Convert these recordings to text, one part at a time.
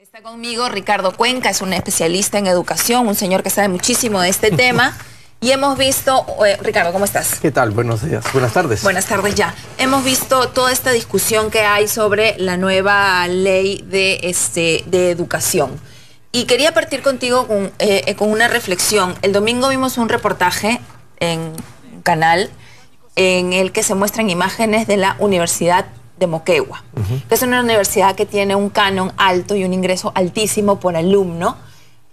Está conmigo Ricardo Cuenca, es un especialista en educación, un señor que sabe muchísimo de este tema. Y hemos visto... Ricardo, ¿cómo estás? ¿Qué tal? Buenos días. Buenas tardes. Buenas tardes ya. Hemos visto toda esta discusión que hay sobre la nueva ley de educación. Y quería partir contigo con una reflexión. El domingo vimos un reportaje en un canal en el que se muestran imágenes de la Universidad de Moquegua, que es una universidad que tiene un canon alto y un ingreso altísimo por alumno.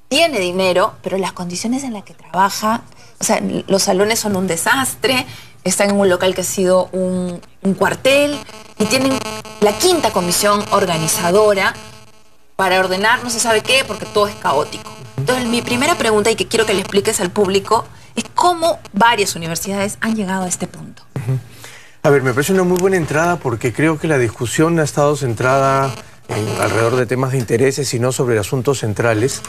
Tiene dinero, pero las condiciones en las que trabaja, o sea, los salones son un desastre, están en un local que ha sido un cuartel y tienen la quinta comisión organizadora para ordenar no se sabe qué porque todo es caótico. Entonces, mi primera pregunta, y que quiero que le expliques al público, es cómo varias universidades han llegado a este punto. A ver, me parece una muy buena entrada porque creo que la discusión ha estado centrada alrededor de temas de intereses y no sobre asuntos centrales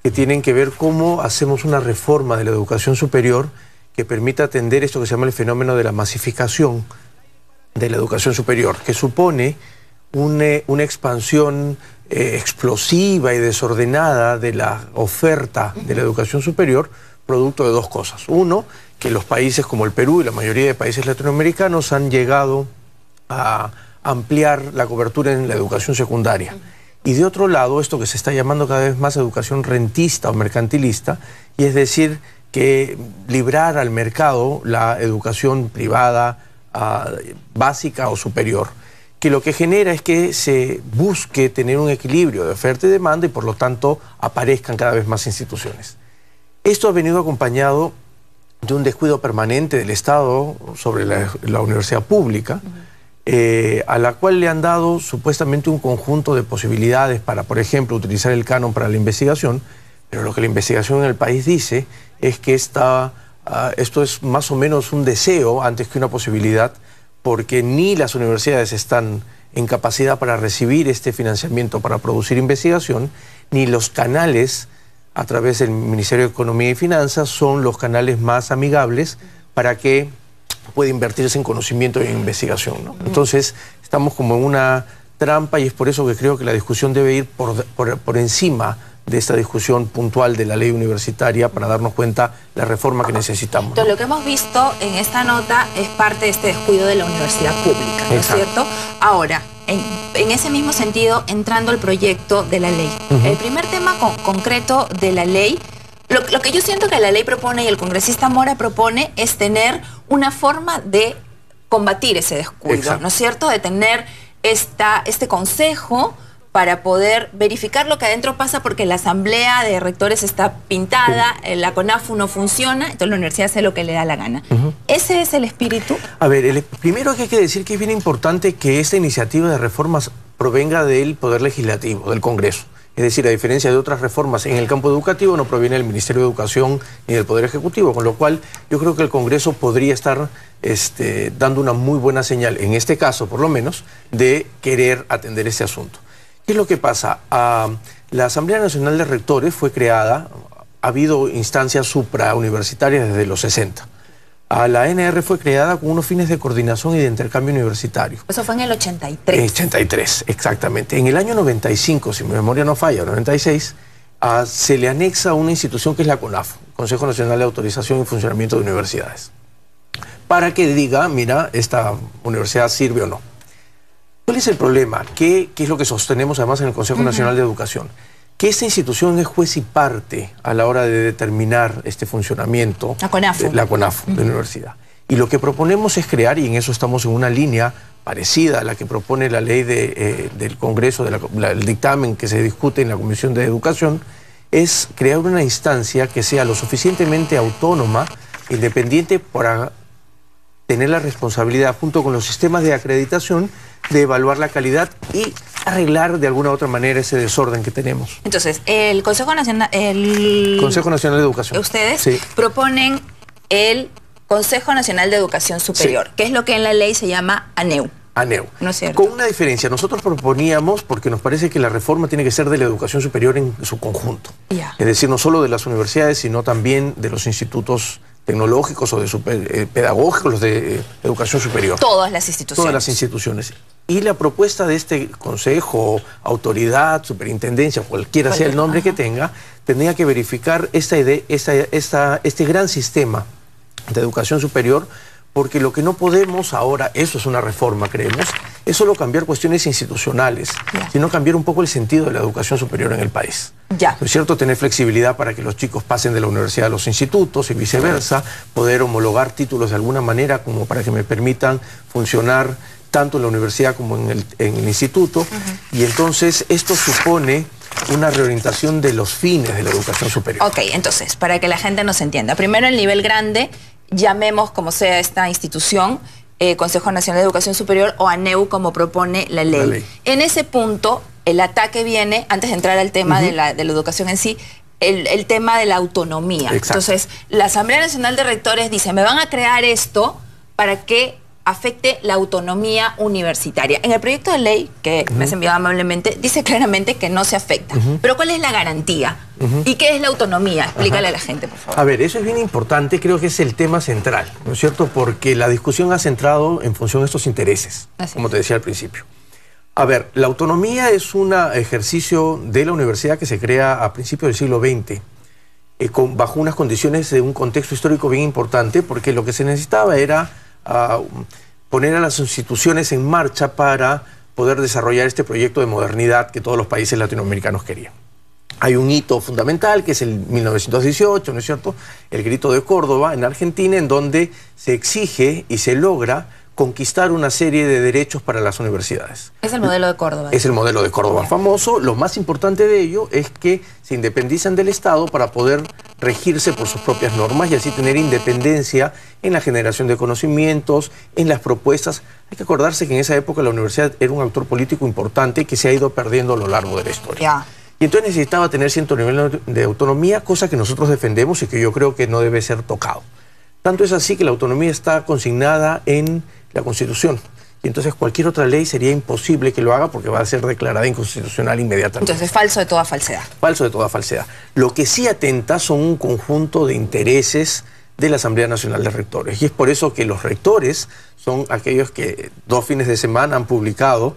que tienen que ver cómo hacemos una reforma de la educación superior que permita atender esto que se llama el fenómeno de la masificación de la educación superior, que supone una expansión explosiva y desordenada de la oferta de la educación superior, producto de dos cosas. Uno, que los países como el Perú y la mayoría de países latinoamericanos han llegado a ampliar la cobertura en la educación secundaria. Y de otro lado, esto que se está llamando cada vez más educación rentista o mercantilista, y es decir, que librar al mercado la educación privada básica o superior, que lo que genera es que se busque tener un equilibrio de oferta y demanda y por lo tanto aparezcan cada vez más instituciones. Esto ha venido acompañado de un descuido permanente del Estado sobre la universidad pública, a la cual le han dado supuestamente un conjunto de posibilidades para, por ejemplo, utilizar el canon para la investigación, pero lo que la investigación en el país dice es que esto es más o menos un deseo antes que una posibilidad, porque ni las universidades están en capacidad para recibir este financiamiento para producir investigación, ni los canales a través del Ministerio de Economía y Finanzas son los canales más amigables para que pueda invertirse en conocimiento y en investigación, ¿no? Entonces, estamos como en una trampa y es por eso que creo que la discusión debe ir por encima de esta discusión puntual de la ley universitaria para darnos cuenta de la reforma que necesitamos, ¿no? Entonces, lo que hemos visto en esta nota es parte de este descuido de la universidad pública, ¿no es cierto? Ahora, en ese mismo sentido, entrando al proyecto de la ley. El primer tema concreto de la ley, lo que yo siento que la ley propone y el congresista Mora propone es tener una forma de combatir ese descuido, ¿no es cierto? De tener este consejo para poder verificar lo que adentro pasa porque la asamblea de rectores está pintada, la CONAFU no funciona, entonces la universidad hace lo que le da la gana. ¿Ese es el espíritu? A ver, primero que hay que decir que es bien importante que esta iniciativa de reformas provenga del Poder Legislativo, del Congreso. Es decir, a diferencia de otras reformas en el campo educativo, no proviene del Ministerio de Educación ni del Poder Ejecutivo, con lo cual yo creo que el Congreso podría estar dando una muy buena señal, en este caso por lo menos, de querer atender este asunto. ¿Qué es lo que pasa? La Asamblea Nacional de Rectores fue creada, ha habido instancias suprauniversitarias desde los 60. La ANR fue creada con unos fines de coordinación y de intercambio universitario. Eso fue en el 83. 83, exactamente. En el año 95, si mi memoria no falla, 96, se le anexa una institución que es la CONAFU, Consejo Nacional de Autorización y Funcionamiento de Universidades, para que diga, mira, esta universidad sirve o no. ¿Cuál es el problema? ¿Qué es lo que sostenemos además en el Consejo Nacional de Educación? Que esta institución es juez y parte a la hora de determinar este funcionamiento. La CONAFU. La CONAFU, de la universidad. Y lo que proponemos es crear, y en eso estamos en una línea parecida a la que propone la ley del Congreso, el dictamen que se discute en la Comisión de Educación, es crear una instancia que sea lo suficientemente autónoma, independiente, para tener la responsabilidad, junto con los sistemas de acreditación, de evaluar la calidad y arreglar de alguna u otra manera ese desorden que tenemos. Entonces, el Consejo Nacional... Consejo Nacional de Educación. Ustedes proponen el Consejo Nacional de Educación Superior, que es lo que en la ley se llama ANEU. ANEU. ¿No es cierto? Con una diferencia. Nosotros proponíamos, porque nos parece que la reforma tiene que ser de la educación superior en su conjunto. Es decir, no solo de las universidades, sino también de los institutos tecnológicos o de pedagógicos, los de educación superior. Todas las instituciones. Todas las instituciones. Y la propuesta de este consejo, autoridad, superintendencia, cualquiera sea el nombre que tenga, tendría que verificar este gran sistema de educación superior, porque lo que no podemos ahora, eso es una reforma, creemos, es solo cambiar cuestiones institucionales, sino cambiar un poco el sentido de la educación superior en el país. ¿No es cierto? Tener flexibilidad para que los chicos pasen de la universidad a los institutos y viceversa, poder homologar títulos de alguna manera como para que me permitan funcionar tanto en la universidad como en el instituto. Y entonces esto supone una reorientación de los fines de la educación superior. Ok, entonces, para que la gente nos entienda. Primero, el nivel grande, llamemos como sea esta institución, Consejo Nacional de Educación Superior o ANEU, como propone la ley. En ese punto, el ataque viene, antes de entrar al tema de la educación en sí, el tema de la autonomía. Entonces, la Asamblea Nacional de Rectores dice, me van a crear esto para que afecte la autonomía universitaria. En el proyecto de ley que me has enviado amablemente, dice claramente que no se afecta. Pero ¿cuál es la garantía? ¿Y qué es la autonomía? Explícale a la gente, por favor. A ver, eso es bien importante, creo que es el tema central, ¿no es cierto? Porque la discusión ha centrado en función de estos intereses, como te decía al principio. A ver, la autonomía es un ejercicio de la universidad que se crea a principios del siglo XX, bajo unas condiciones de un contexto histórico bien importante, porque lo que se necesitaba era poner a las instituciones en marcha para poder desarrollar este proyecto de modernidad que todos los países latinoamericanos querían. Hay un hito fundamental que es el 1918, ¿no es cierto? El Grito de Córdoba en Argentina, en donde se exige y se logra conquistar una serie de derechos para las universidades. Es el modelo de Córdoba. Es el modelo de Córdoba famoso. Lo más importante de ello es que se independizan del Estado para poder regirse por sus propias normas y así tener independencia en la generación de conocimientos, en las propuestas. Hay que acordarse que en esa época la universidad era un actor político importante que se ha ido perdiendo a lo largo de la historia. Y entonces necesitaba tener cierto nivel de autonomía, cosa que nosotros defendemos y que yo creo que no debe ser tocado. Tanto es así que la autonomía está consignada en la Constitución. Y entonces cualquier otra ley sería imposible que lo haga porque va a ser declarada inconstitucional inmediatamente. Entonces, falso de toda falsedad. Falso de toda falsedad. Lo que sí atenta son un conjunto de intereses de la Asamblea Nacional de Rectores. Y es por eso que los rectores son aquellos que 2 fines de semana han publicado,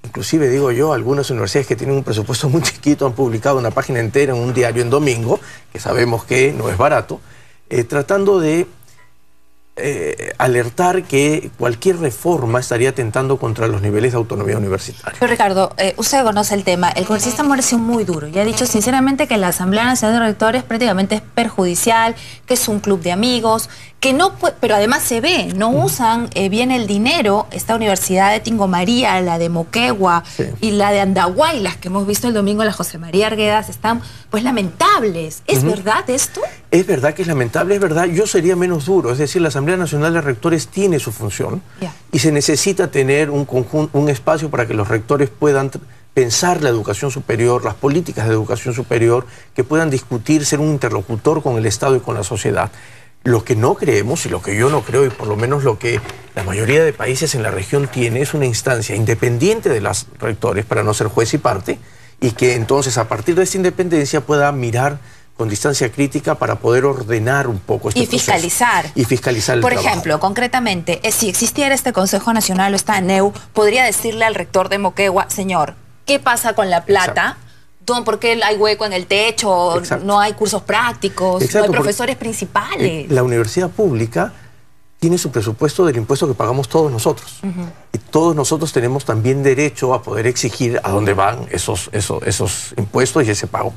inclusive digo yo, algunas universidades que tienen un presupuesto muy chiquito han publicado una página entera en un diario en domingo, que sabemos que no es barato, tratando de alertar que cualquier reforma estaría atentando contra los niveles de autonomía universitaria. Pero Ricardo, usted conoce el tema. El congresista Mora ha sido muy duro y ha dicho sinceramente que la Asamblea Nacional de Rectores prácticamente es perjudicial, que es un club de amigos, que no puede, pero además se ve, no usan bien el dinero. Esta universidad de Tingo María, la de Moquegua y la de Andahuay, las que hemos visto el domingo, la José María Arguedas, están pues lamentables. ¿Es verdad esto? Es verdad que es lamentable, es verdad. Yo sería menos duro, es decir, la Asamblea Nacional de Rectores tiene su función y se necesita tener un espacio para que los rectores puedan pensar la educación superior, las políticas de educación superior, que puedan discutir, ser un interlocutor con el Estado y con la sociedad. Lo que no creemos, y lo que yo no creo, y por lo menos lo que la mayoría de países en la región tiene, es una instancia independiente de los rectores, para no ser juez y parte, y que entonces a partir de esta independencia pueda mirar con distancia crítica para poder ordenar un poco este proceso. Fiscalizar. Y fiscalizar el trabajo. Por ejemplo, concretamente, si existiera este Consejo Nacional o esta ANEU, podría decirle al rector de Moquegua, señor, ¿qué pasa con la plata? ¿Por qué hay hueco en el techo? No hay cursos prácticos, no hay profesores principales. La universidad pública tiene su presupuesto del impuesto que pagamos todos nosotros. Y todos nosotros tenemos también derecho a poder exigir a dónde van esos impuestos y ese pago.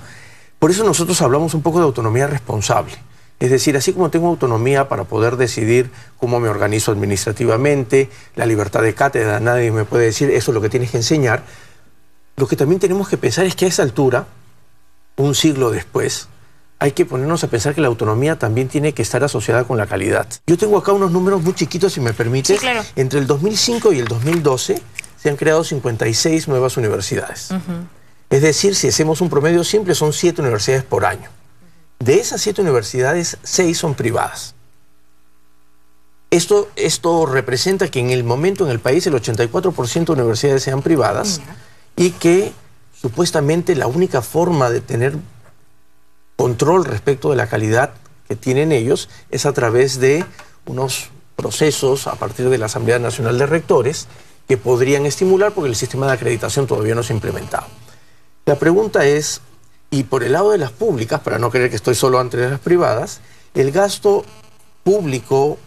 Por eso nosotros hablamos un poco de autonomía responsable. Es decir, así como tengo autonomía para poder decidir cómo me organizo administrativamente, la libertad de cátedra, nadie me puede decir eso es lo que tienes que enseñar. Lo que también tenemos que pensar es que a esa altura, un siglo después, hay que ponernos a pensar que la autonomía también tiene que estar asociada con la calidad. Yo tengo acá unos números muy chiquitos, si me permites. Sí, claro. Entre el 2005 y el 2012 se han creado 56 nuevas universidades. Es decir, si hacemos un promedio simple, son 7 universidades por año. De esas 7 universidades, 6 son privadas. Esto representa que en el momento en el país el 84% de universidades sean privadas y que supuestamente la única forma de tener control respecto de la calidad que tienen ellos es a través de unos procesos a partir de la Asamblea Nacional de Rectores que podrían estimular porque el sistema de acreditación todavía no se ha implementado. La pregunta es, y por el lado de las públicas, para no creer que estoy solo entre las privadas, el gasto público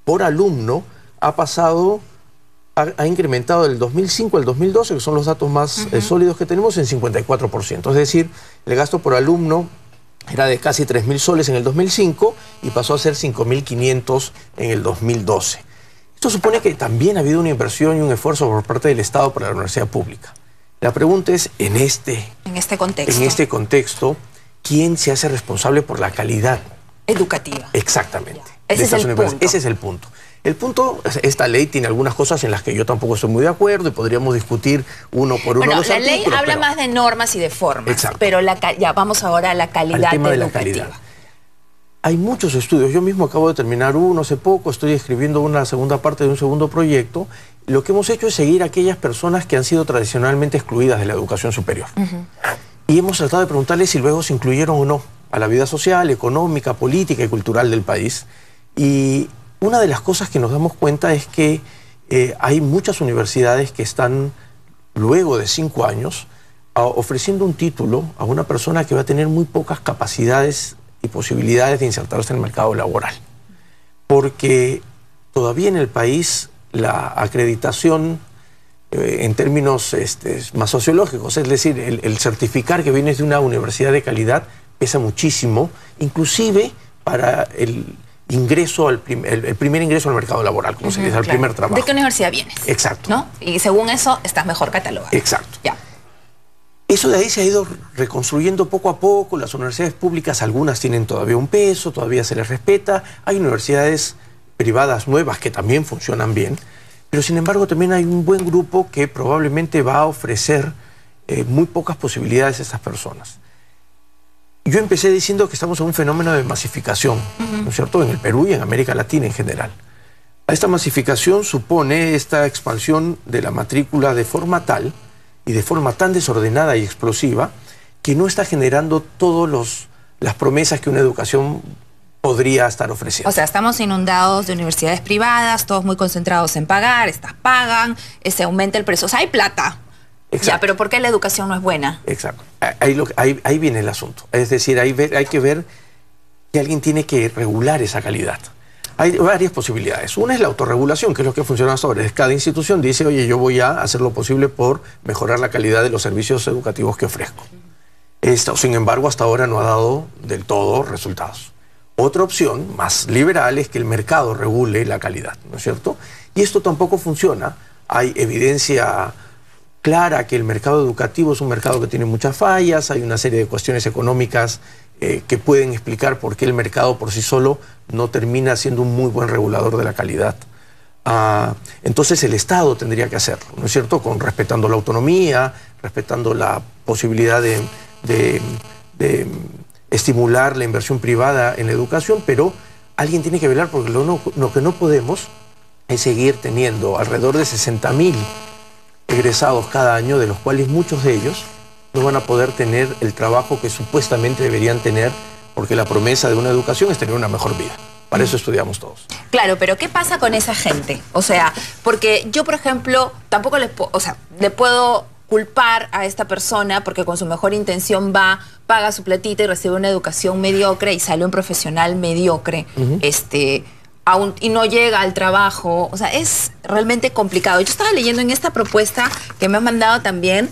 por alumno ha incrementado del 2005 al 2012, que son los datos más sólidos que tenemos, en 54%. Es decir, el gasto por alumno era de casi 3.000 soles en el 2005 y pasó a ser 5.500 en el 2012. Esto supone que también ha habido una inversión y un esfuerzo por parte del Estado para la universidad pública. La pregunta es, en este contexto, ¿quién se hace responsable por la calidad educativa? Exactamente. Ese es el punto. Ese es el punto. El punto, esta ley tiene algunas cosas en las que yo tampoco estoy muy de acuerdo y podríamos discutir uno por uno los artículos. La ley habla más de normas y de formas. Exacto. Pero ya vamos ahora a la calidad tema de la educativa. calidad. Hay muchos estudios. Yo mismo acabo de terminar uno hace poco, estoy escribiendo una segunda parte de un segundo proyecto. Lo que hemos hecho es seguir a aquellas personas que han sido tradicionalmente excluidas de la educación superior. Y hemos tratado de preguntarles si luego se incluyeron o no a la vida social, económica, política y cultural del país. Y una de las cosas que nos damos cuenta es que hay muchas universidades que están, luego de 5 años, ofreciendo un título a una persona que va a tener muy pocas capacidades y posibilidades de insertarse en el mercado laboral. Porque todavía en el país la acreditación, en términos más sociológicos, es decir, el certificar que vienes de una universidad de calidad pesa muchísimo, inclusive para el ingreso, el primer ingreso al mercado laboral, como se dice, al primer trabajo. ¿De qué universidad vienes? Exacto. ¿No? Y según eso, estás mejor catalogado. Exacto. Ya. Eso de ahí se ha ido reconstruyendo poco a poco. Las universidades públicas, algunas tienen todavía un peso, todavía se les respeta. Hay universidades privadas nuevas que también funcionan bien, pero sin embargo también hay un buen grupo que probablemente va a ofrecer muy pocas posibilidades a estas personas. Yo empecé diciendo que estamos en un fenómeno de masificación, ¿no es cierto?, en el Perú y en América Latina en general. Esta masificación supone esta expansión de la matrícula de forma tal y de forma tan desordenada y explosiva que no está generando todas las promesas que una educación podría estar ofreciendo. O sea, estamos inundados de universidades privadas, todos muy concentrados en pagar, estas pagan, se aumenta el precio. O sea, hay plata. Exacto. Ya, pero ¿por qué la educación no es buena? Exacto. Ahí viene el asunto. Es decir, hay que ver que alguien tiene que regular esa calidad. Hay varias posibilidades. Una es la autorregulación, que es lo que funciona hasta ahora. Cada institución dice, oye, yo voy a hacer lo posible por mejorar la calidad de los servicios educativos que ofrezco. Esto, sin embargo, hasta ahora no ha dado del todo resultados. Otra opción, más liberal, es que el mercado regule la calidad, ¿no es cierto? Y esto tampoco funciona. Hay evidencia clara que el mercado educativo es un mercado que tiene muchas fallas, hay una serie de cuestiones económicas que pueden explicar por qué el mercado por sí solo no termina siendo un muy buen regulador de la calidad. Entonces el Estado tendría que hacerlo, ¿no es cierto? Respetando la autonomía, respetando la posibilidad de estimular la inversión privada en la educación, pero alguien tiene que velar porque lo que no podemos es seguir teniendo alrededor de 60.000 egresados cada año, de los cuales muchos de ellos no van a poder tener el trabajo que supuestamente deberían tener, porque la promesa de una educación es tener una mejor vida. Para eso estudiamos todos. Claro, pero ¿qué pasa con esa gente? O sea, porque yo, por ejemplo, tampoco le puedo culpar a esta persona porque con su mejor intención va, paga su platita y recibe una educación mediocre y sale un profesional mediocre, y no llega al trabajo. O sea, es realmente complicado. Yo estaba leyendo en esta propuesta que me han mandado también,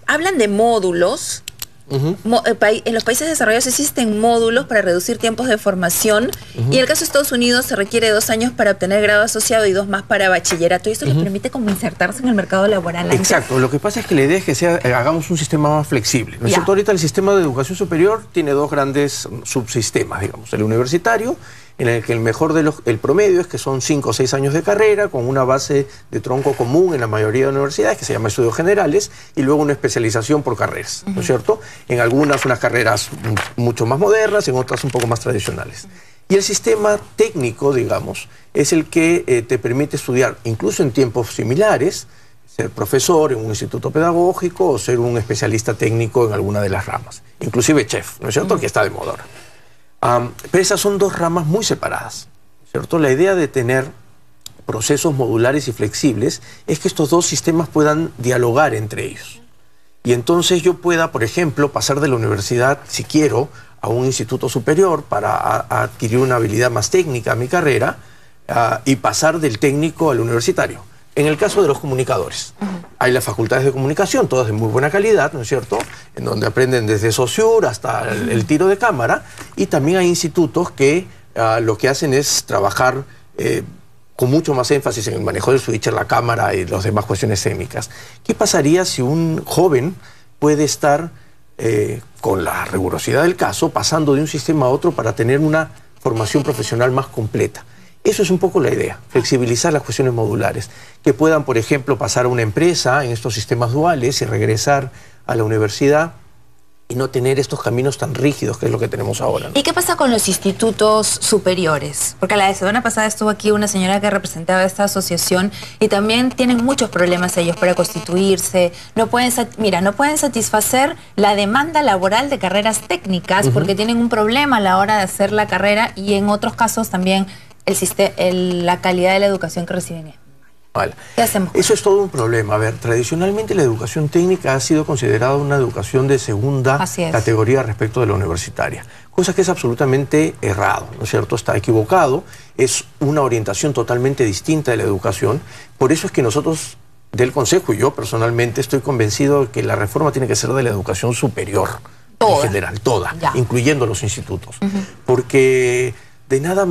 hablan de módulos. En los países desarrollados existen módulos para reducir tiempos de formación y en el caso de Estados Unidos se requiere 2 años para obtener grado asociado y 2 más para bachillerato, y esto les permite como insertarse en el mercado laboral. Exacto, lo que pasa es que la idea es que hagamos un sistema más flexible, ¿no es cierto? Ahorita el sistema de educación superior tiene 2 grandes subsistemas, digamos, el universitario, en el que el promedio es que son 5 o 6 años de carrera, con una base de tronco común en la mayoría de universidades, que se llama estudios generales, y luego una especialización por carreras, ¿no es cierto? En algunas unas carreras mucho más modernas, en otras un poco más tradicionales. Y el sistema técnico, digamos, es el que te permite estudiar, incluso en tiempos similares, ser profesor en un instituto pedagógico o ser un especialista técnico en alguna de las ramas, inclusive chef, ¿no es cierto?, que está de moda ahora. Pero esas son 2 ramas muy separadas, ¿cierto? La idea de tener procesos modulares y flexibles es que estos dos sistemas puedan dialogar entre ellos. Y entonces yo pueda, por ejemplo, pasar de la universidad, si quiero, a un instituto superior para adquirir una habilidad más técnica a mi carrera y pasar del técnico al universitario. En el caso de los comunicadores, hay las facultades de comunicación, todas de muy buena calidad, ¿no es cierto?, en donde aprenden desde Saussure hasta el tiro de cámara, y también hay institutos que lo que hacen es trabajar con mucho más énfasis en el manejo del switcher, la cámara y las demás cuestiones técnicas. ¿Qué pasaría si un joven puede estar con la rigurosidad del caso pasando de un sistema a otro para tener una formación profesional más completa? Eso es un poco la idea, flexibilizar las cuestiones modulares, que puedan, por ejemplo, pasar a una empresa en estos sistemas duales y regresar a la universidad y no tener estos caminos tan rígidos que es lo que tenemos ahora, ¿no? ¿Y qué pasa con los institutos superiores? Porque la semana pasada estuvo aquí una señora que representaba esta asociación y también tienen muchos problemas ellos para constituirse. No pueden satisfacer la demanda laboral de carreras técnicas porque tienen un problema a la hora de hacer la carrera, y en otros casos también la calidad de la educación que reciben es mala. ¿Qué hacemos? Eso es todo un problema. A ver, tradicionalmente la educación técnica ha sido considerada una educación de segunda categoría respecto de la universitaria, cosa que es absolutamente errado, ¿no es cierto? Está equivocado, es una orientación totalmente distinta de la educación. Por eso es que nosotros del Consejo, y yo personalmente, estoy convencido de que la reforma tiene que ser de la educación superior, en general, toda, incluyendo los institutos. Porque de nada...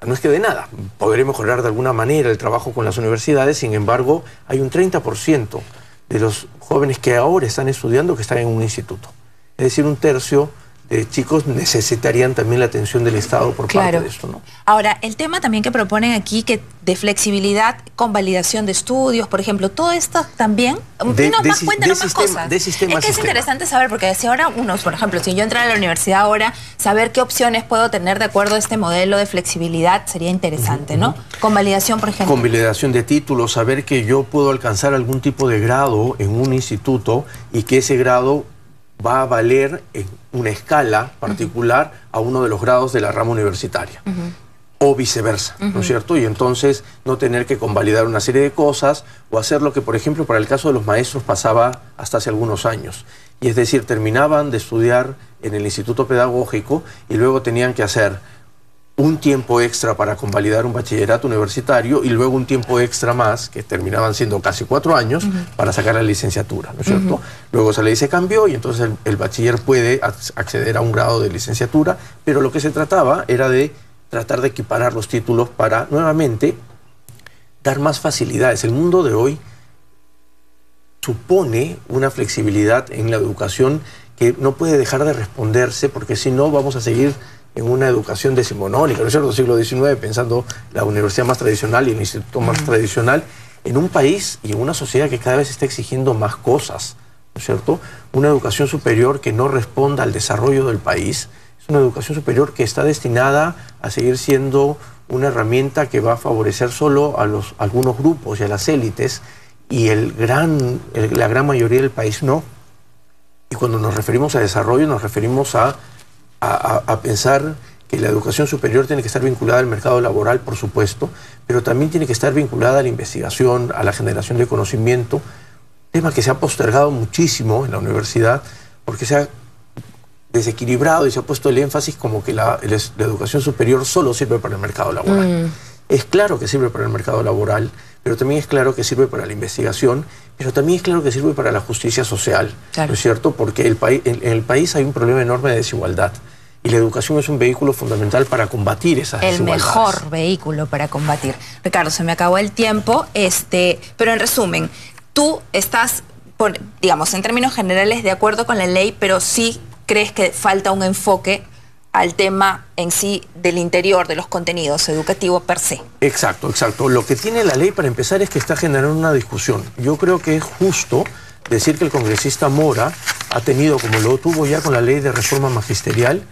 No es que de nada, podré mejorar de alguna manera el trabajo con las universidades, sin embargo, hay un 30% de los jóvenes que ahora están estudiando que están en un instituto. Es decir, un tercio de chicos necesitarían también la atención del Estado por parte de esto, ¿no? Ahora, el tema también que proponen aquí, que de flexibilidad con validación de estudios, por ejemplo, todo esto también, cuéntanos más cosas. Es que es interesante saber, porque si ahora por ejemplo, si yo entrara a la universidad ahora, saber qué opciones puedo tener de acuerdo a este modelo de flexibilidad sería interesante, ¿no? Con validación, por ejemplo. Con validación de títulos, saber que yo puedo alcanzar algún tipo de grado en un instituto y que ese grado va a valer en una escala particular a uno de los grados de la rama universitaria. O viceversa, ¿no es cierto? Y entonces no tener que convalidar una serie de cosas o hacer lo que, por ejemplo, para el caso de los maestros pasaba hasta hace algunos años. Y es decir, terminaban de estudiar en el instituto pedagógico y luego tenían que hacer un tiempo extra para convalidar un bachillerato universitario y luego un tiempo extra más, que terminaban siendo casi 4 años, para sacar la licenciatura, ¿no es cierto? Luego esa ley se cambió y entonces el bachiller puede acceder a un grado de licenciatura, pero lo que se trataba era de tratar de equiparar los títulos para, nuevamente, dar más facilidades. El mundo de hoy supone una flexibilidad en la educación que no puede dejar de responderse, porque si no vamos a seguir en una educación decimonónica, ¿no es cierto?, siglo XIX, pensando la universidad más tradicional y el instituto más tradicional, en un país y en una sociedad que cada vez está exigiendo más cosas, ¿no es cierto? Una educación superior que no responda al desarrollo del país, es una educación superior que está destinada a seguir siendo una herramienta que va a favorecer solo a algunos grupos y a las élites, y la gran mayoría del país no. Y cuando nos referimos a desarrollo, nos referimos a pensar que la educación superior tiene que estar vinculada al mercado laboral, por supuesto, pero también tiene que estar vinculada a la investigación, a la generación de conocimiento, tema que se ha postergado muchísimo en la universidad porque se ha desequilibrado y se ha puesto el énfasis como que la educación superior solo sirve para el mercado laboral. Es claro que sirve para el mercado laboral, pero también es claro que sirve para la investigación, pero también es claro que sirve para la justicia social, ¿no es cierto? Porque en el país hay un problema enorme de desigualdad. Y la educación es un vehículo fundamental para combatir esas desigualdades. El mejor vehículo para combatir. Ricardo, se me acabó el tiempo, pero en resumen, tú estás, digamos, en términos generales de acuerdo con la ley, pero sí crees que falta un enfoque al tema en sí del interior, de los contenidos educativos per se. Exacto, exacto. Lo que tiene la ley, para empezar, es que está generando una discusión. Yo creo que es justo decir que el congresista Mora ha tenido, como lo tuvo ya con la ley de reforma magisterial,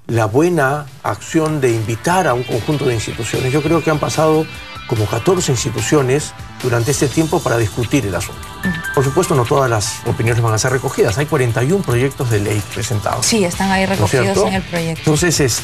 la buena acción de invitar a un conjunto de instituciones. Yo creo que han pasado como 14 instituciones durante este tiempo para discutir el asunto. Por supuesto, no todas las opiniones van a ser recogidas. Hay 41 proyectos de ley presentados. Sí, están ahí recogidos en el proyecto. Entonces,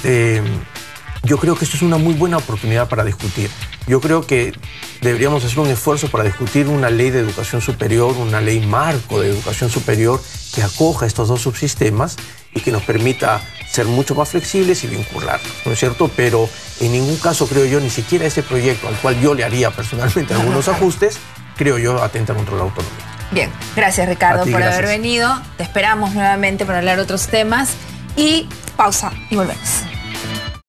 yo creo que esto es una muy buena oportunidad para discutir. Yo creo que deberíamos hacer un esfuerzo para discutir una ley de educación superior, una ley marco de educación superior que acoja estos dos subsistemas y que nos permita ser mucho más flexibles y vincularlos, ¿no es cierto? Pero en ningún caso, creo yo, ni siquiera este proyecto, al cual yo le haría personalmente algunos ajustes, creo yo, atenta contra la autonomía. Bien, gracias Ricardo por haber venido. Te esperamos nuevamente para hablar de otros temas y pausa y volvemos.